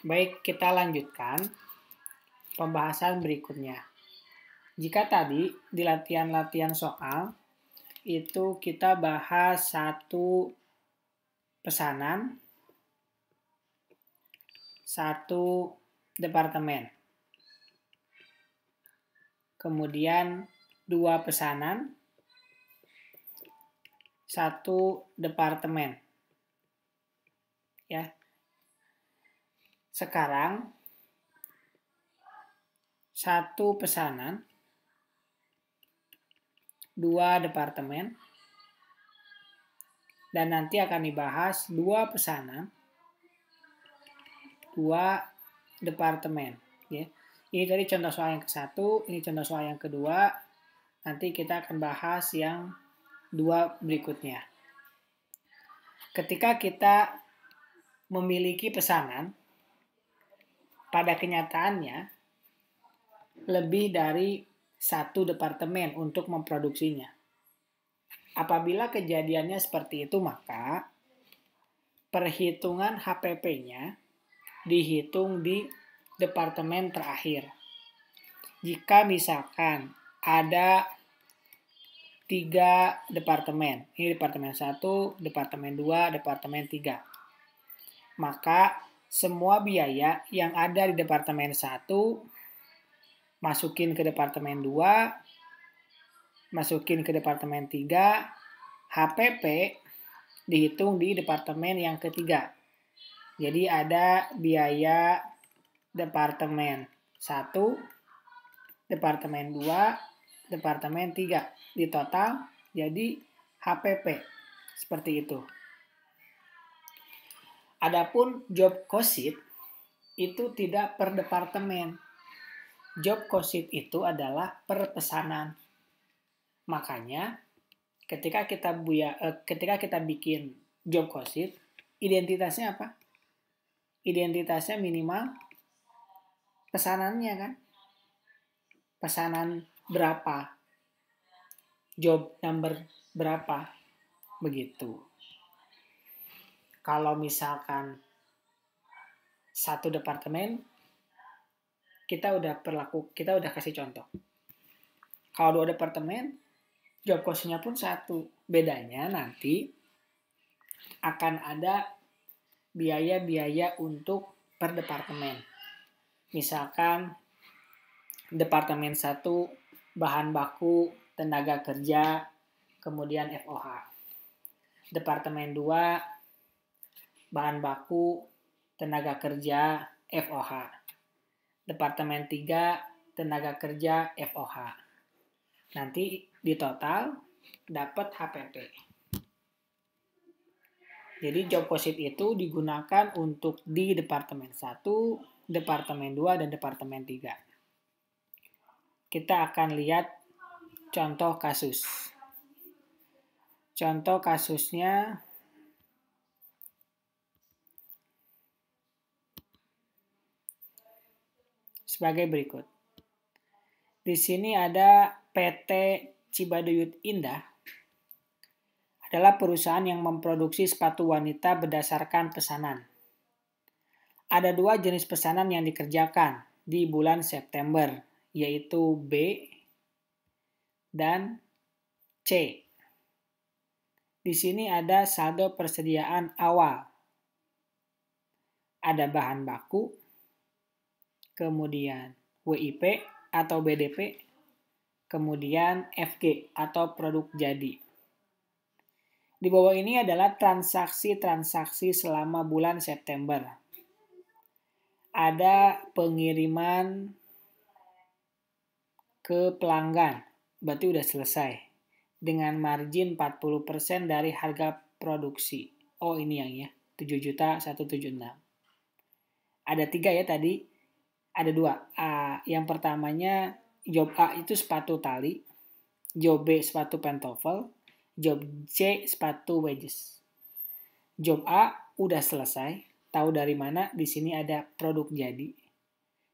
Baik, kita lanjutkan pembahasan berikutnya. Jika tadi di latihan-latihan soal itu kita bahas satu pesanan, satu departemen. Kemudian dua pesanan, satu departemen. Ya. Sekarang satu pesanan, dua departemen, dan nanti akan dibahas dua pesanan, dua departemen. Ya. Ini tadi contoh soal yang ke-1, ini contoh soal yang kedua. Nanti kita akan bahas yang dua berikutnya. Ketika kita memiliki pesanan, pada kenyataannya lebih dari satu departemen untuk memproduksinya. Apabila kejadiannya seperti itu, maka perhitungan HPP-nya dihitung di departemen terakhir. Jika misalkan ada 3 departemen, ini departemen 1, departemen 2, departemen 3, maka semua biaya yang ada di departemen 1 masukin ke departemen 2, masukin ke departemen 3, HPP dihitung di departemen yang ketiga. Jadi ada biaya departemen 1, departemen 2, departemen 3. Di total jadi HPP. Seperti itu. Adapun job cost sheet itu tidak per departemen. Job cost sheet itu adalah per pesanan. Makanya ketika kita bikin job cost sheet, identitasnya apa? Identitasnya minimal pesanannya kan? Pesanan berapa? Job number berapa? Begitu. Kalau misalkan satu departemen, kita udah kasih contoh. Kalau 2 departemen, job cost-nya pun 1. Bedanya nanti akan ada biaya-biaya untuk per departemen. Misalkan departemen 1 bahan baku, tenaga kerja, kemudian FOH. Departemen 2 bahan baku, tenaga kerja, FOH. Departemen 3 tenaga kerja, FOH. Nanti di total dapat HPP. Jadi job cost sheet itu digunakan untuk di departemen 1, departemen 2, dan departemen 3. Kita akan lihat contoh kasus. Contoh kasusnya sebagai berikut. Di sini ada PT Cibaduyut Indah. Adalah perusahaan yang memproduksi sepatu wanita berdasarkan pesanan. Ada 2 jenis pesanan yang dikerjakan di bulan September, yaitu B dan C. Di sini ada saldo persediaan awal. Ada bahan baku, kemudian WIP atau BDP, kemudian FG atau produk jadi. Di bawah ini adalah transaksi-transaksi selama bulan September. Ada pengiriman ke pelanggan, berarti udah selesai. Dengan margin 40% dari harga produksi. Oh ini yang ya, 7.176. Ada 3 ya tadi. Ada 2. Yang pertamanya job A itu sepatu tali, job B sepatu pantofel, job C sepatu wedges. Job A udah selesai, tahu dari mana? Di sini ada produk jadi.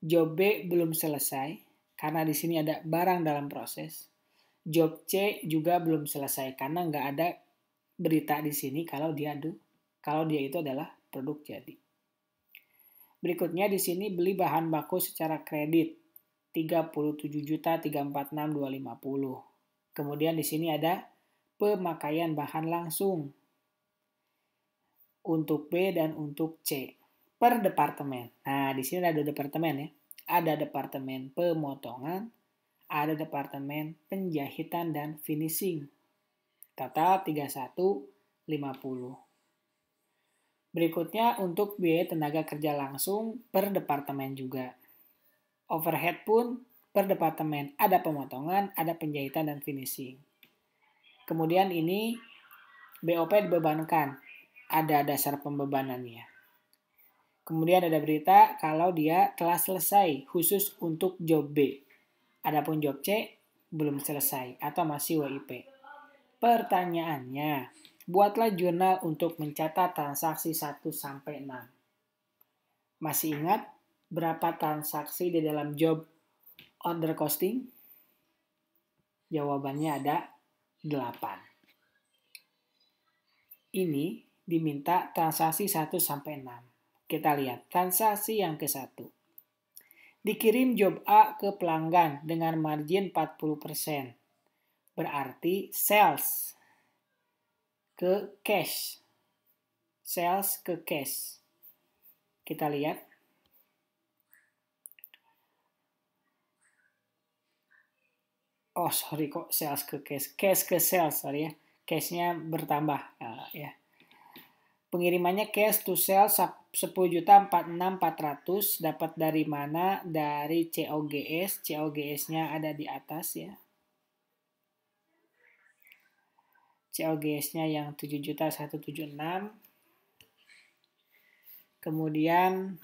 Job B belum selesai karena di sini ada barang dalam proses. Job C juga belum selesai karena nggak ada berita di sini kalau dia itu adalah produk jadi. Berikutnya di sini beli bahan baku secara kredit 37.346.250. Kemudian di sini ada pemakaian bahan langsung untuk B dan untuk C per departemen. Nah, di sini ada 2 departemen ya. Ada departemen pemotongan, ada departemen penjahitan dan finishing. Total 31.50. Berikutnya untuk biaya tenaga kerja langsung per departemen juga. Overhead pun per departemen. Ada pemotongan, ada penjahitan dan finishing. Kemudian ini BOP dibebankan. Ada dasar pembebanannya. Kemudian ada berita kalau dia telah selesai khusus untuk job B. Adapun job C belum selesai atau masih WIP. Pertanyaannya, buatlah jurnal untuk mencatat transaksi 1 sampai 6. Masih ingat berapa transaksi di dalam job order costing? Jawabannya ada 8. Ini diminta transaksi 1 sampai 6. Kita lihat transaksi yang ke-1. Dikirim job A ke pelanggan dengan margin 40%. Berarti sales ke cash. Sales ke cash. Kita lihat. Oh, sorry kok sales ke cash. Cash ke sales, sorry ya. Cash-nya bertambah. Ya. Pengirimannya cash to sales 10.046.400. Dapat dari mana? Dari COGS. COGS-nya ada di atas ya. COGS-nya yang 7.176. Kemudian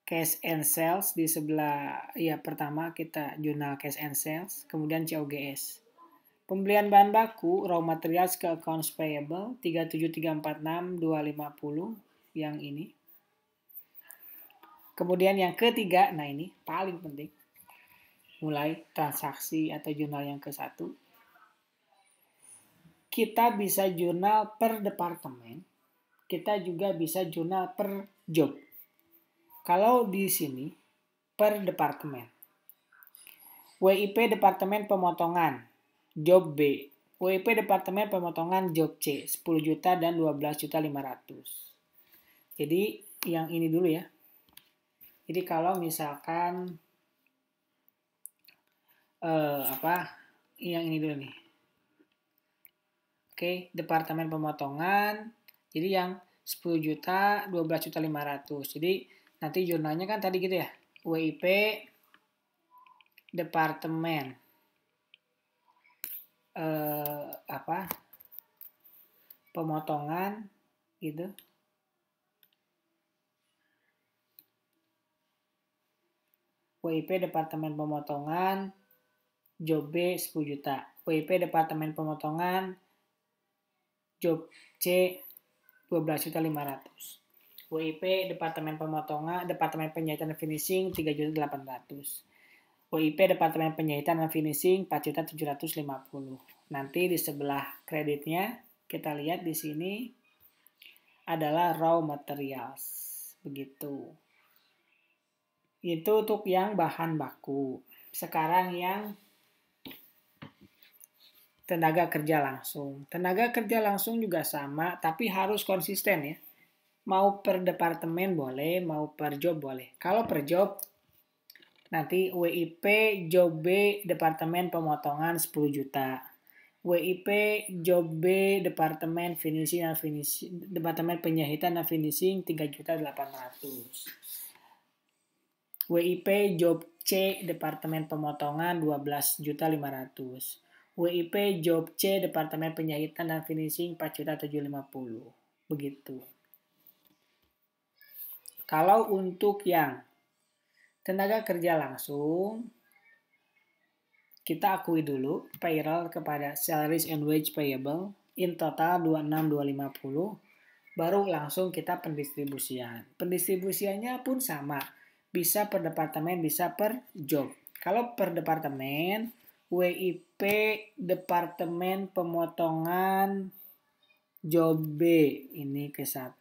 cash and sales di sebelah ya pertama kita jurnal cash and sales, kemudian COGS. Pembelian bahan baku raw materials ke accounts payable 37.346.250 yang ini. Kemudian yang ketiga, nah ini paling penting. Mulai transaksi atau jurnal yang ke-1. Kita bisa jurnal per departemen, kita juga bisa jurnal per job. Kalau di sini per departemen. WIP departemen pemotongan, job B. WIP departemen pemotongan job C, 10 juta dan 12.500. Jadi yang ini dulu ya. Jadi kalau misalkan yang ini dulu nih. Oke, departemen pemotongan. Jadi yang 10 juta, 12.500. Jadi nanti jurnalnya kan tadi gitu ya. WIP departemen pemotongan gitu. WIP departemen pemotongan job B 10 juta. WIP departemen pemotongan job C 12.500. WIP departemen pemotongan, departemen penjahitan dan finishing 3.800. WIP departemen penjahitan dan finishing 4.750. Nanti di sebelah kreditnya kita lihat di sini adalah raw materials. Begitu. Itu untuk yang bahan baku. Sekarang yang tenaga kerja langsung. Tenaga kerja langsung juga sama, tapi harus konsisten ya. Mau per departemen boleh, mau per job boleh. Kalau per job, nanti WIP job B departemen pemotongan 10 juta. WIP job B departemen finishing dan finishing, departemen penjahitan dan finishing 3.800. WIP job C departemen pemotongan 12.500. WIP job C departemen penjahitan dan finishing 4.750. Begitu. Kalau untuk yang tenaga kerja langsung, kita akui dulu payroll kepada salaries and wage payable in total 26.250, baru langsung kita pendistribusian. Pendistribusiannya pun sama, bisa per departemen, bisa per job. Kalau per departemen, WIP departemen pemotongan Job B ini ke 1.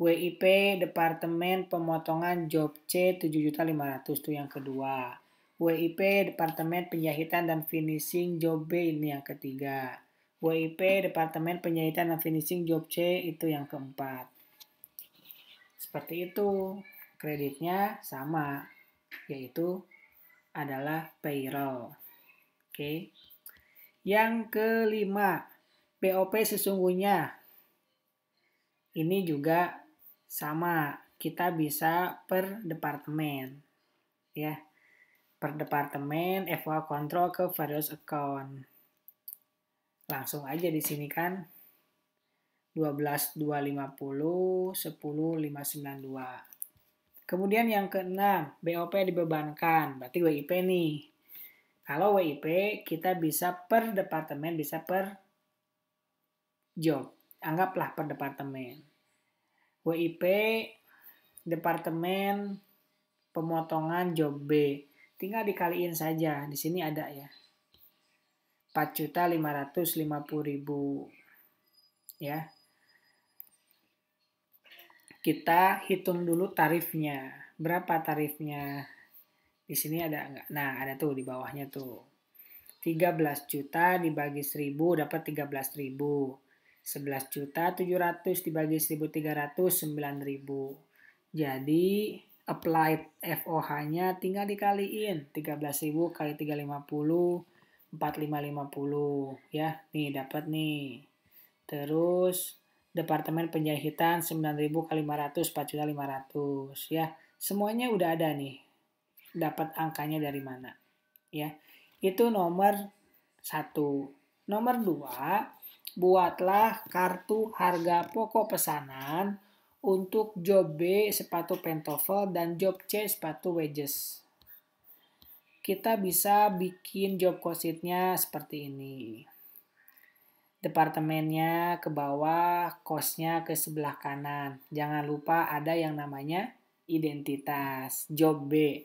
WIP Departemen Pemotongan Job C 7.500.000 itu yang kedua. WIP Departemen Penjahitan dan Finishing Job B ini yang ketiga. WIP Departemen Penjahitan dan Finishing Job C itu yang keempat. Seperti itu. Kreditnya sama, yaitu adalah payroll. Oke. Yang kelima, BOP sesungguhnya. Ini juga sama, kita bisa per departemen. Ya. Per departemen evaluasi kontrol ke various account. Langsung aja di sini kan 12.250, 10.592. Kemudian yang keenam, BOP dibebankan, berarti WIP nih. Kalau WIP kita bisa per departemen, bisa per job. Anggaplah per departemen. WIP Departemen Pemotongan Job B. Tinggal dikaliin saja. Di sini ada ya. 4.550.000. Ya. Kita hitung dulu tarifnya. Berapa tarifnya? Di sini ada enggak? Nah, ada tuh di bawahnya tuh. 13 juta dibagi 1.000 dapat 13.000. 11.700 dibagi 1.300 9.000. Jadi applied FOH-nya tinggal dikaliin 13.000 kali 350 4550 ya. Nih dapat nih. Terus Departemen Penjahitan 9.000 kali 500 4.500 ya. Semuanya udah ada nih. Dapat angkanya dari mana? Ya. Itu nomor 1. Nomor 2, buatlah kartu harga pokok pesanan untuk job B sepatu pantofel dan job C sepatu wedges. Kita bisa bikin job cost sheet-nya seperti ini. Departemennya ke bawah, cost-nya ke sebelah kanan. Jangan lupa ada yang namanya identitas job B.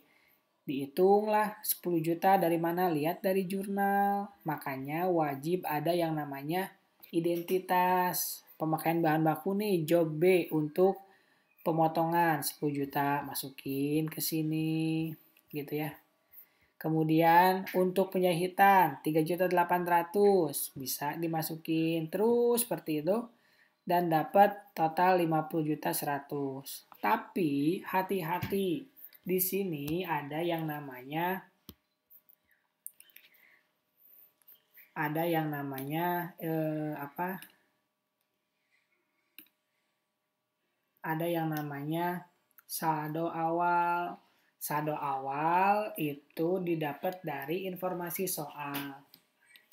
Dihitunglah 10 juta dari mana? Lihat dari jurnal. Makanya wajib ada yang namanya identitas. Pemakaian bahan baku nih, job B untuk pemotongan 10 juta. Masukin ke sini. Gitu ya. Kemudian untuk penjahitan 3.800.000 bisa dimasukin terus seperti itu. Dan dapat total 50.100.000. Tapi hati-hati. Di sini ada yang namanya Ada yang namanya saldo awal. Saldo awal itu didapat dari informasi soal.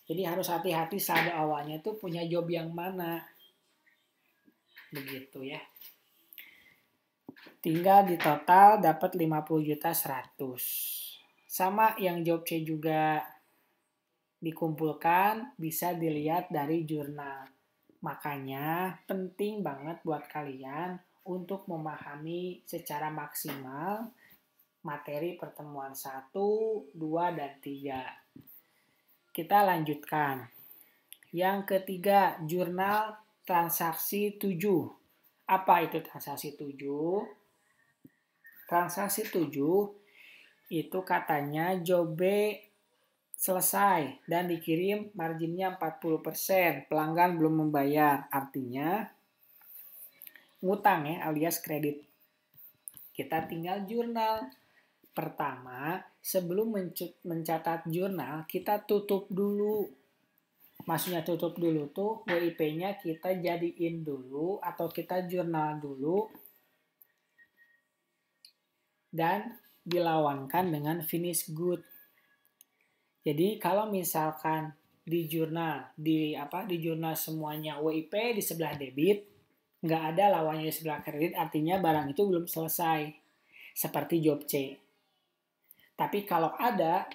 Jadi harus hati-hati saldo awalnya itu punya job yang mana. Begitu ya. Tinggal di total dapat 50.100.000. Sama yang job C juga dikumpulkan, bisa dilihat dari jurnal. Makanya penting banget buat kalian untuk memahami secara maksimal materi pertemuan 1, 2, dan 3. Kita lanjutkan. Yang ketiga, jurnal transaksi 7. Apa itu transaksi 7? Transaksi 7 itu katanya job B selesai dan dikirim marginnya 40%. Pelanggan belum membayar. Artinya ngutang ya alias kredit. Kita tinggal jurnal. Pertama, sebelum mencatat jurnal, kita tutup dulu. Maksudnya tutup dulu tuh WIP-nya kita jadiin dulu atau kita jurnal dulu. Dan dilawankan dengan finish good. Jadi kalau misalkan di jurnal semuanya WIP di sebelah debit, nggak ada lawannya di sebelah kredit, artinya barang itu belum selesai. Seperti job C. Tapi kalau ada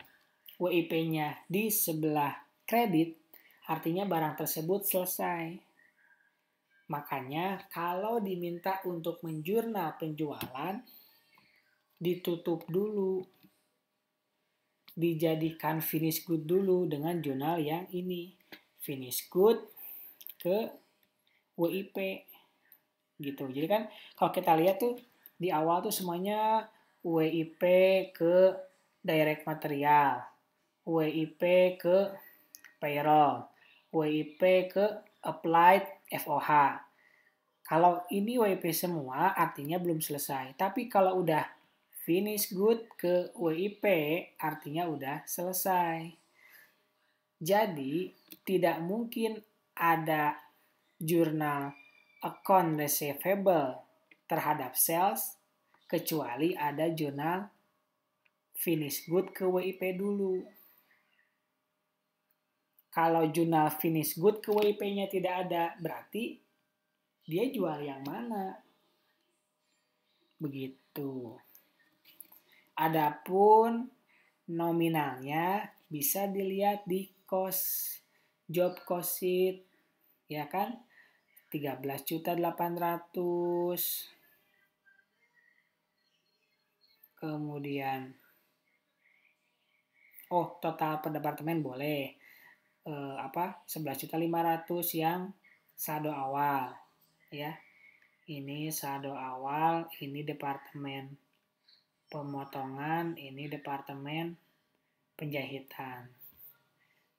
WIP-nya di sebelah kredit, artinya barang tersebut selesai. Makanya kalau diminta untuk menjurnal penjualan, ditutup dulu. Dijadikan finish good dulu dengan jurnal yang ini. Finish good ke WIP gitu. Jadi kan kalau kita lihat tuh di awal tuh semuanya WIP ke direct material, WIP ke payroll, WIP ke applied FOH. Kalau ini WIP semua artinya belum selesai. Tapi kalau udah finish good ke WIP artinya udah selesai. Jadi tidak mungkin ada jurnal account receivable terhadap sales kecuali ada jurnal finish good ke WIP dulu. Kalau jurnal finish good ke WIP-nya tidak ada, berarti dia jual yang mana? Begitu. Adapun nominalnya bisa dilihat di cost, job cost sheet, ya kan? 13.800. Kemudian total per departemen boleh. 11.500 yang saldo awal, ya. Ini saldo awal, ini departemen pemotongan, ini departemen penjahitan.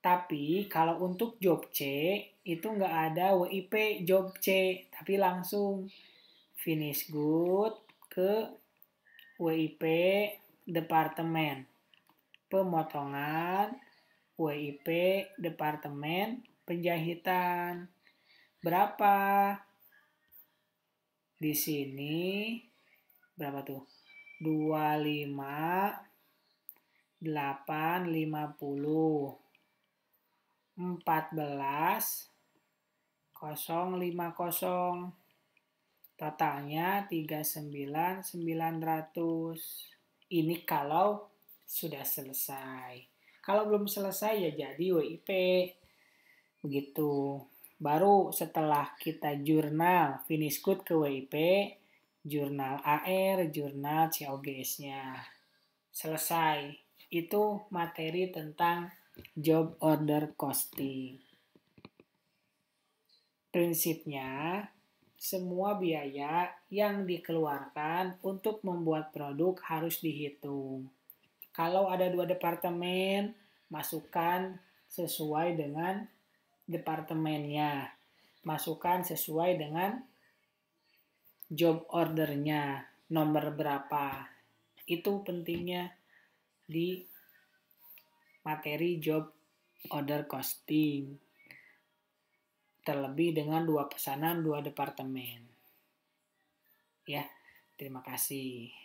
Tapi kalau untuk job C itu nggak ada WIP job C, tapi langsung finish good ke WIP departemen pemotongan, WIP departemen penjahitan. Berapa? Di sini berapa tuh? 25.850 14.050 totalnya 39.900. Ini kalau sudah selesai. Kalau belum selesai ya jadi WIP. Begitu. Baru setelah kita jurnal finish good ke WIP, jurnal AR, jurnal COGS-nya. Selesai. Itu materi tentang job order costing. Prinsipnya, semua biaya yang dikeluarkan untuk membuat produk harus dihitung. Kalau ada 2 departemen, masukkan sesuai dengan departemennya. Masukkan sesuai dengan job ordernya, nomor berapa. Itu pentingnya di materi job order costing. Terlebih dengan 2 pesanan 2 departemen. Ya, terima kasih.